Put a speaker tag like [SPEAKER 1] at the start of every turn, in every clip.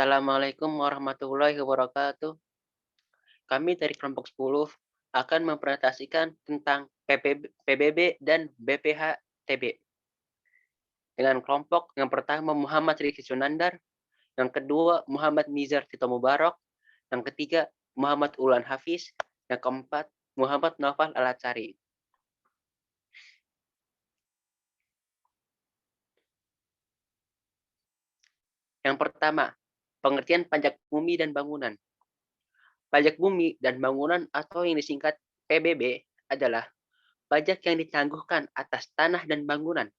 [SPEAKER 1] Assalamualaikum warahmatullahi wabarakatuh. Kami dari kelompok 10 akan mempresentasikan tentang PBB dan BPH-TB. Dengan kelompok yang pertama Muhammad Riki Sunandar, yang kedua Muhammad Nizar Tito Mubarok, yang ketiga Muhammad Ulan Hafiz, yang keempat Muhammad Naufal Alatsari. Yang pertama, pengertian pajak bumi dan bangunan. Pajak bumi dan bangunan atau yang disingkat PBB adalah pajak yang ditangguhkan atas tanah dan bangunan.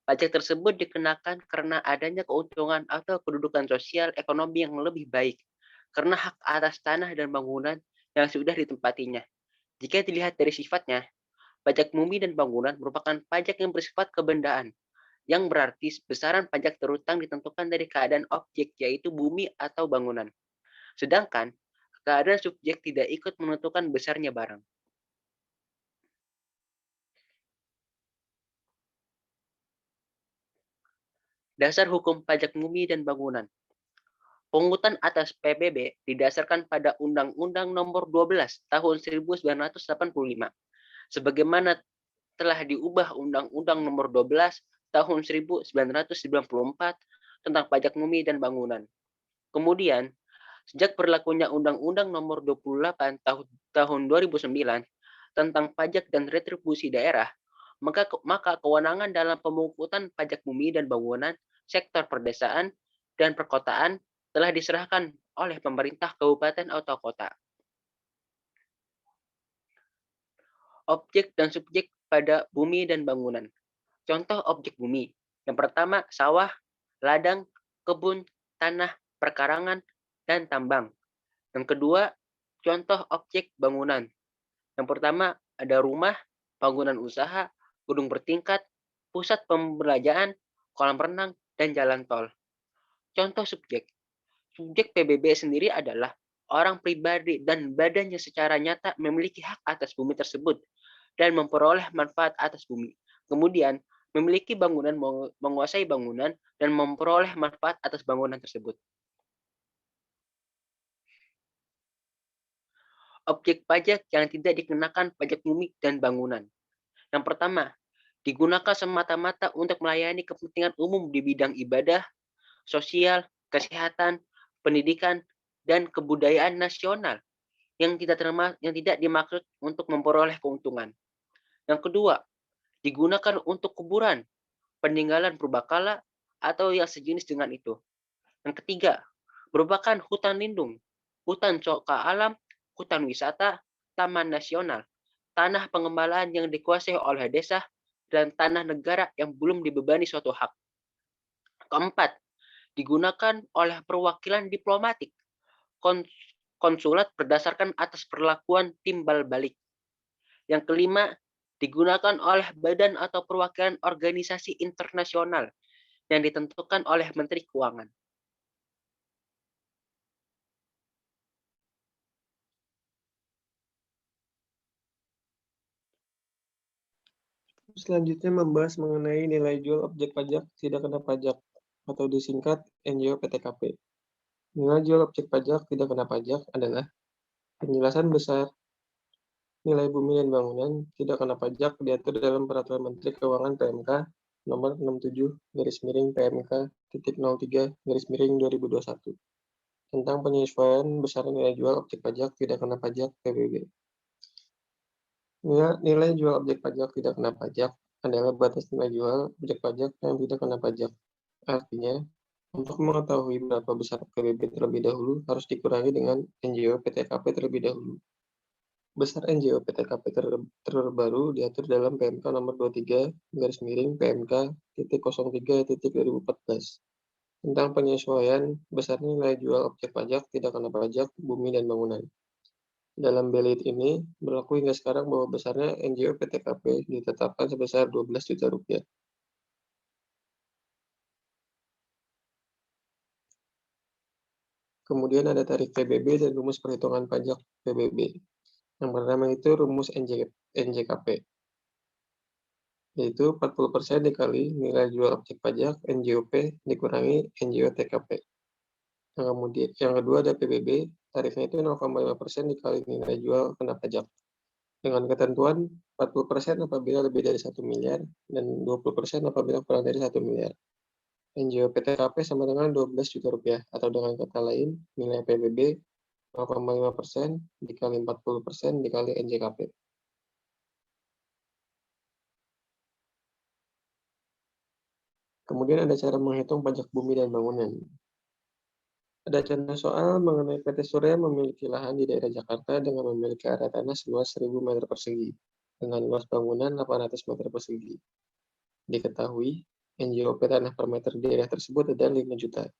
[SPEAKER 1] Pajak tersebut dikenakan karena adanya keuntungan atau kedudukan sosial ekonomi yang lebih baik karena hak atas tanah dan bangunan yang sudah ditempatinya. Jika dilihat dari sifatnya, pajak bumi dan bangunan merupakan pajak yang bersifat kebendaan, yang berarti besaran pajak terutang ditentukan dari keadaan objek, yaitu bumi atau bangunan. Sedangkan, keadaan subjek tidak ikut menentukan besarnya barang. Dasar hukum pajak bumi dan bangunan. Pungutan atas PBB didasarkan pada Undang-Undang Nomor 12 Tahun 1985, sebagaimana telah diubah Undang-Undang Nomor 12 Tahun 1994 tentang pajak bumi dan bangunan. Kemudian, sejak berlakunya Undang-Undang Nomor 28 Tahun 2009 tentang pajak dan retribusi daerah, maka kewenangan dalam pemungutan pajak bumi dan bangunan sektor perdesaan dan perkotaan telah diserahkan oleh pemerintah kabupaten atau kota. Objek dan subjek pada bumi dan bangunan. Contoh objek bumi. Yang pertama, sawah, ladang, kebun, tanah, perkarangan, dan tambang. Yang kedua, contoh objek bangunan. Yang pertama, ada rumah, bangunan usaha, gedung bertingkat, pusat pembelanjaan, kolam renang, dan jalan tol. Contoh subjek. Subjek PBB sendiri adalah orang pribadi dan badan yang secara nyata memiliki hak atas bumi tersebut dan memperoleh manfaat atas bumi. Kemudian, memiliki bangunan, menguasai bangunan, dan memperoleh manfaat atas bangunan tersebut. Objek pajak yang tidak dikenakan pajak bumi dan bangunan. Yang pertama, digunakan semata-mata untuk melayani kepentingan umum di bidang ibadah, sosial, kesehatan, pendidikan, dan kebudayaan nasional yang tidak dimaksud untuk memperoleh keuntungan. Yang kedua, digunakan untuk kuburan, peninggalan purbakala, atau yang sejenis dengan itu. Yang ketiga, merupakan hutan lindung, hutan coka alam, hutan wisata, taman nasional, tanah pengembalaan yang dikuasai oleh desa, dan tanah negara yang belum dibebani suatu hak. Keempat, digunakan oleh perwakilan diplomatik, konsulat berdasarkan atas perlakuan timbal balik. Yang kelima, digunakan oleh badan atau perwakilan organisasi internasional yang ditentukan oleh Menteri Keuangan.
[SPEAKER 2] Selanjutnya membahas mengenai nilai jual objek pajak tidak kena pajak atau disingkat NJOPTKP. Nilai jual objek pajak tidak kena pajak adalah penjelasan besar nilai bumi dan bangunan tidak kena pajak diatur dalam Peraturan Menteri Keuangan PMK nomor 67-PMK.03-2021 tentang penyesuaian besar nilai jual objek pajak tidak kena pajak PBB. Nilai jual objek pajak tidak kena pajak adalah batas nilai jual objek pajak yang tidak kena pajak. Artinya, untuk mengetahui berapa besar PBB terlebih dahulu harus dikurangi dengan NJO PTKP terlebih dahulu. Besar NJO PTKP terbaru diatur dalam PMK nomor 23-PMK.03-2014 tentang penyesuaian besar nilai jual objek pajak tidak kena pajak bumi dan bangunan. Dalam belit ini, berlaku hingga sekarang bahwa besarnya NJO PTKP ditetapkan sebesar 12 juta rupiah. Kemudian ada tarif PBB dan rumus perhitungan pajak PBB. Yang pertama itu rumus NJKP, yaitu 40% dikali nilai jual objek pajak NJOP dikurangi NJOTKP. Yang kedua ada PBB, tarifnya itu 0,5% dikali nilai jual kena pajak. Dengan ketentuan 40% apabila lebih dari 1 miliar dan 20% apabila kurang dari 1 miliar. NJO PTKP sama dengan 12 juta rupiah, atau dengan kata lain, nilai PBB 0,5% dikali 40% dikali NJKP. Kemudian ada cara menghitung pajak bumi dan bangunan. Ada contoh soal mengenai PT Surya memiliki lahan di daerah Jakarta dengan memiliki area tanah seluas 1.000 meter persegi, dengan luas bangunan 800 meter persegi. Diketahui, NJOP tanah per meter di daerah tersebut adalah 5 juta,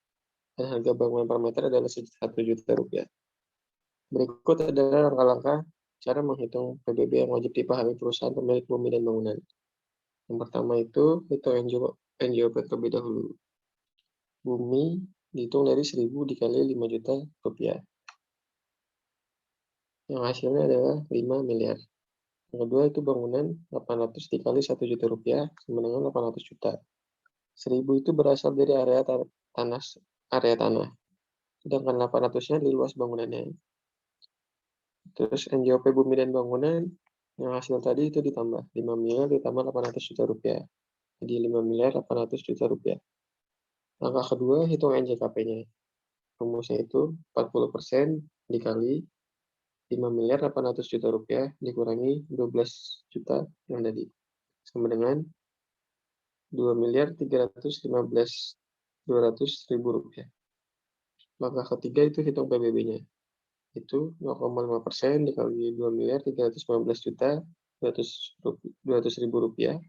[SPEAKER 2] dan harga bangunan per meter adalah 1 juta rupiah. Berikut adalah langkah-langkah cara menghitung PBB yang wajib dipahami perusahaan pemilik bumi dan bangunan. Yang pertama itu, hitung NJOP terlebih dahulu. Bumi dihitung dari 1.000 dikali 5 juta rupiah. Yang hasilnya adalah 5 miliar. Yang kedua itu bangunan 800 dikali 1 juta rupiah sama dengan 800 juta. 1.000 itu berasal dari area tanah, sedangkan 800-nya di luas bangunannya. Terus NJOP bumi dan bangunan, yang hasil tadi itu ditambah 5 miliar ditambah 800 juta rupiah. Jadi 5 miliar 800 juta rupiah. Langkah kedua, hitung NJKP-nya. Rumusnya itu 40% dikali 5 miliar 800 juta rupiah dikurangi 12 juta yang tadi. Sama dengan 2 miliar 315 200 ribu rupiah. Langkah ketiga itu hitung PBB-nya. Itu 0,5% dikali 2 miliar 315 juta 200 ribu rupiah.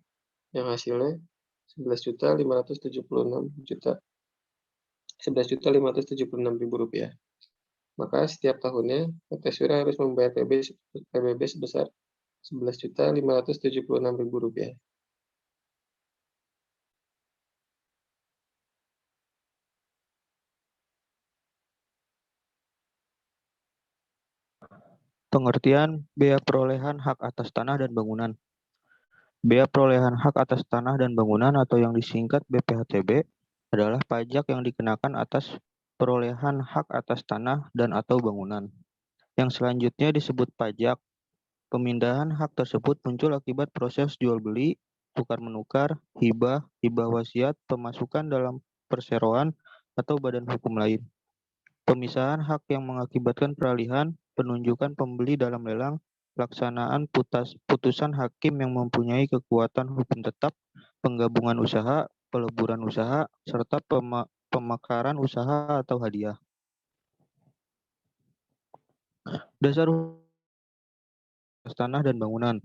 [SPEAKER 2] Yang hasilnya 11 juta 576 juta 11 juta 576 ribu rupiah. Maka setiap tahunnya PT Surya harus membayar PBB sebesar 11 juta 576 ribu rupiah.
[SPEAKER 3] Pengertian bea perolehan hak atas tanah dan bangunan. Bea perolehan hak atas tanah dan bangunan atau yang disingkat BPHTB adalah pajak yang dikenakan atas perolehan hak atas tanah dan atau bangunan. Yang selanjutnya disebut pajak. Pemindahan hak tersebut muncul akibat proses jual beli, tukar menukar, hibah, hibah wasiat, pemasukan dalam perseroan atau badan hukum lain. Pemisahan hak yang mengakibatkan peralihan, penunjukan pembeli dalam lelang, pelaksanaan putusan hakim yang mempunyai kekuatan hukum tetap, penggabungan usaha, peleburan usaha, serta pemekaran usaha atau hadiah. Dasar tanah dan bangunan.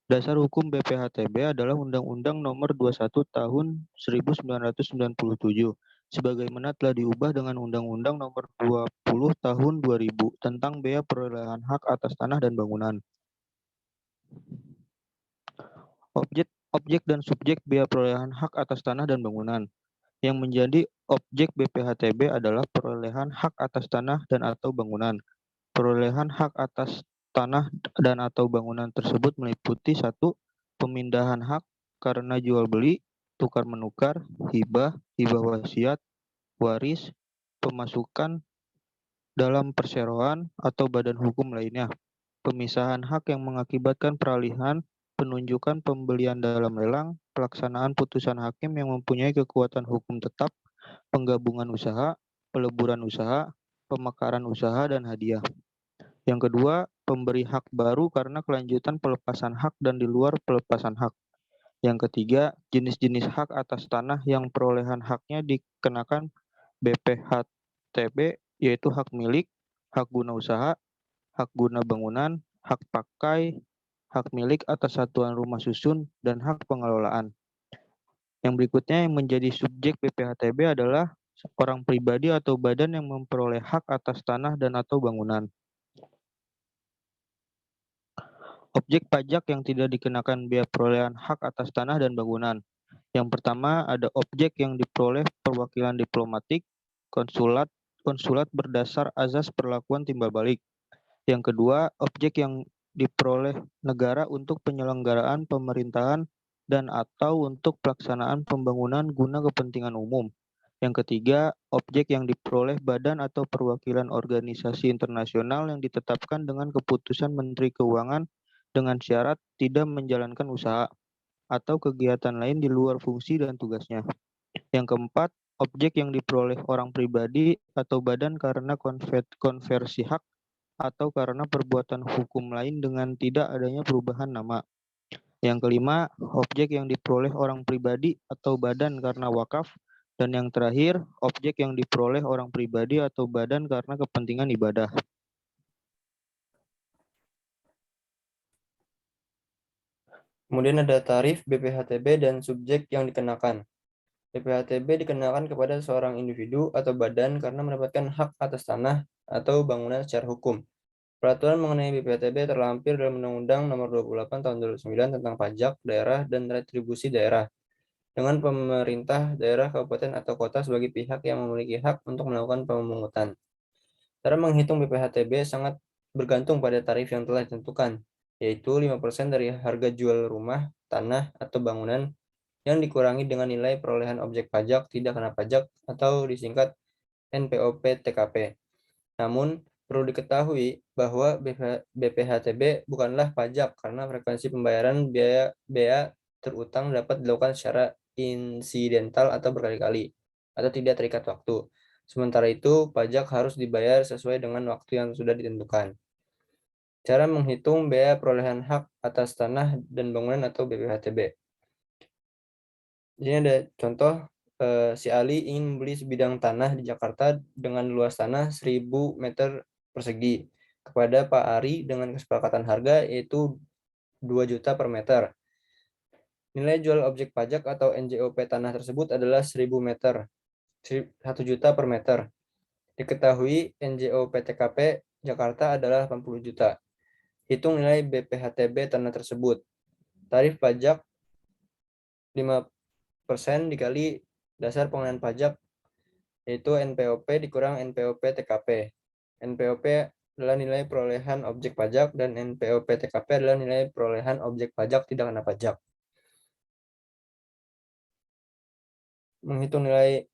[SPEAKER 3] Dasar hukum BPHTB adalah Undang-Undang Nomor 21 Tahun 1997, sebagaimana telah diubah dengan Undang-Undang Nomor 20 Tahun 2000 tentang bea perolehan hak atas tanah dan bangunan. Objek dan subjek bea perolehan hak atas tanah dan bangunan. Yang menjadi objek BPHTB adalah perolehan hak atas tanah dan atau bangunan. Perolehan hak atas tanah dan atau bangunan tersebut meliputi 1. Pemindahan hak karena jual beli, tukar menukar, hibah, hibah wasiat, waris, pemasukan dalam perseroan atau badan hukum lainnya. Pemisahan hak yang mengakibatkan peralihan, penunjukan pembelian dalam lelang, pelaksanaan putusan hakim yang mempunyai kekuatan hukum tetap, penggabungan usaha, peleburan usaha, pemekaran usaha, dan hadiah. Yang kedua, pemberi hak baru karena kelanjutan pelepasan hak dan di luar pelepasan hak. Yang ketiga, jenis-jenis hak atas tanah yang perolehan haknya dikenakan BPHTB, yaitu hak milik, hak guna usaha, hak guna bangunan, hak pakai, hak milik atas satuan rumah susun, dan hak pengelolaan. Yang berikutnya yang menjadi subjek BPHTB adalah orang pribadi atau badan yang memperoleh hak atas tanah dan atau bangunan. Objek pajak yang tidak dikenakan bea perolehan hak atas tanah dan bangunan. Yang pertama ada objek yang diperoleh perwakilan diplomatik, konsulat berdasar azas perlakuan timbal balik. Yang kedua, objek yang diperoleh negara untuk penyelenggaraan pemerintahan dan atau untuk pelaksanaan pembangunan guna kepentingan umum. Yang ketiga, objek yang diperoleh badan atau perwakilan organisasi internasional yang ditetapkan dengan keputusan Menteri Keuangan dengan syarat tidak menjalankan usaha atau kegiatan lain di luar fungsi dan tugasnya. Yang keempat, objek yang diperoleh orang pribadi atau badan karena konversi hak atau karena perbuatan hukum lain dengan tidak adanya perubahan nama. Yang kelima, objek yang diperoleh orang pribadi atau badan karena wakaf. Dan yang terakhir, objek yang diperoleh orang pribadi atau badan karena kepentingan ibadah.
[SPEAKER 4] Kemudian ada tarif BPHTB dan subjek yang dikenakan. BPHTB dikenakan kepada seorang individu atau badan karena mendapatkan hak atas tanah atau bangunan secara hukum. Peraturan mengenai BPHTB terlampir dalam Undang-Undang Nomor 28 Tahun 2009 tentang pajak daerah dan retribusi daerah, dengan pemerintah daerah, kabupaten, atau kota sebagai pihak yang memiliki hak untuk melakukan pemungutan. Cara menghitung BPHTB sangat bergantung pada tarif yang telah ditentukan, yaitu 5% dari harga jual rumah, tanah, atau bangunan yang dikurangi dengan nilai perolehan objek pajak tidak kena pajak atau disingkat NPOP-TKP. Namun, perlu diketahui bahwa BPHTB bukanlah pajak karena frekuensi pembayaran bea terutang dapat dilakukan secara insidental atau berkali-kali, atau tidak terikat waktu. Sementara itu, pajak harus dibayar sesuai dengan waktu yang sudah ditentukan. Cara menghitung bea perolehan hak atas tanah dan bangunan atau BPHTB. Di sini ada contoh, si Ali ingin membeli sebidang tanah di Jakarta dengan luas tanah 1.000 meter persegi kepada Pak Ari dengan kesepakatan harga yaitu 2 juta per meter. Nilai jual objek pajak atau NJOP tanah tersebut adalah 1.000 meter, 1 juta per meter. Diketahui NJOP TKP Jakarta adalah 80 juta. Hitung nilai BPHTB tanah tersebut. Tarif pajak 5% dikali dasar pengenaan pajak yaitu NPOP dikurang NPOP TKP. NPOP adalah nilai perolehan objek pajak dan NPOP TKP adalah nilai perolehan objek pajak tidak kena pajak. Menghitung nilai,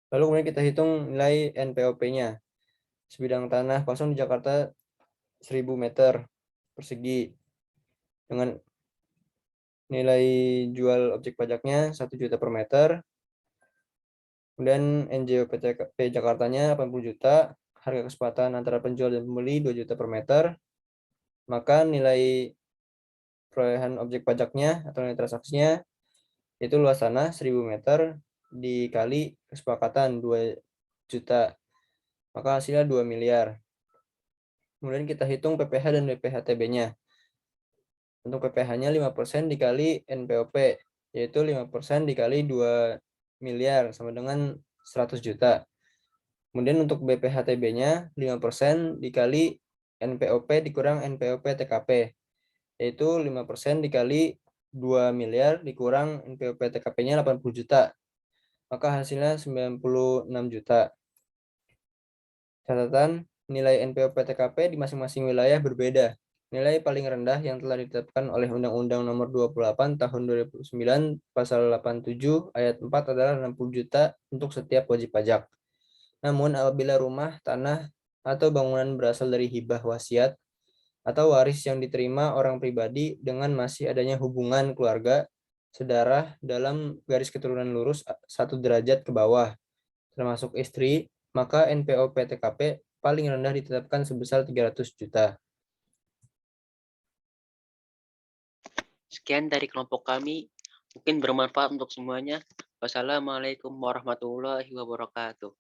[SPEAKER 4] lalu kemudian kita hitung nilai NPOP-nya. Sebidang tanah kosong di Jakarta 1.000 meter persegi dengan nilai jual objek pajaknya 1 juta per meter. Kemudian NJOP TKP Jakartanya 80 juta, harga kesepakatan antara penjual dan pembeli 2 juta per meter, maka nilai perolehan objek pajaknya atau nilai transaksinya itu luas tanah 1.000 meter dikali kesepakatan 2 juta, maka hasilnya 2 miliar. Kemudian kita hitung PPH dan BPHTB-nya. Untuk PPH-nya 5% dikali NPOP, yaitu 5% dikali 2 miliar sama dengan 100 juta. Kemudian untuk BPHTB-nya 5% dikali NPOP dikurang NPOP TKP, yaitu 5% dikali 2 miliar dikurang NPOP TKP-nya 80 juta. Maka hasilnya 96 juta. Catatan, nilai NPOP TKP di masing-masing wilayah berbeda. Nilai paling rendah yang telah ditetapkan oleh Undang-Undang Nomor 28 Tahun 2009 Pasal 87 Ayat 4 adalah 60 juta untuk setiap wajib pajak. Namun apabila rumah, tanah, atau bangunan berasal dari hibah wasiat atau waris yang diterima orang pribadi dengan masih adanya hubungan keluarga, saudara dalam garis keturunan lurus 1 derajat ke bawah, termasuk istri, maka NPOP TKP paling rendah ditetapkan sebesar 300 juta.
[SPEAKER 1] Sekian dari kelompok kami, mungkin bermanfaat untuk semuanya. Wassalamualaikum warahmatullahi wabarakatuh.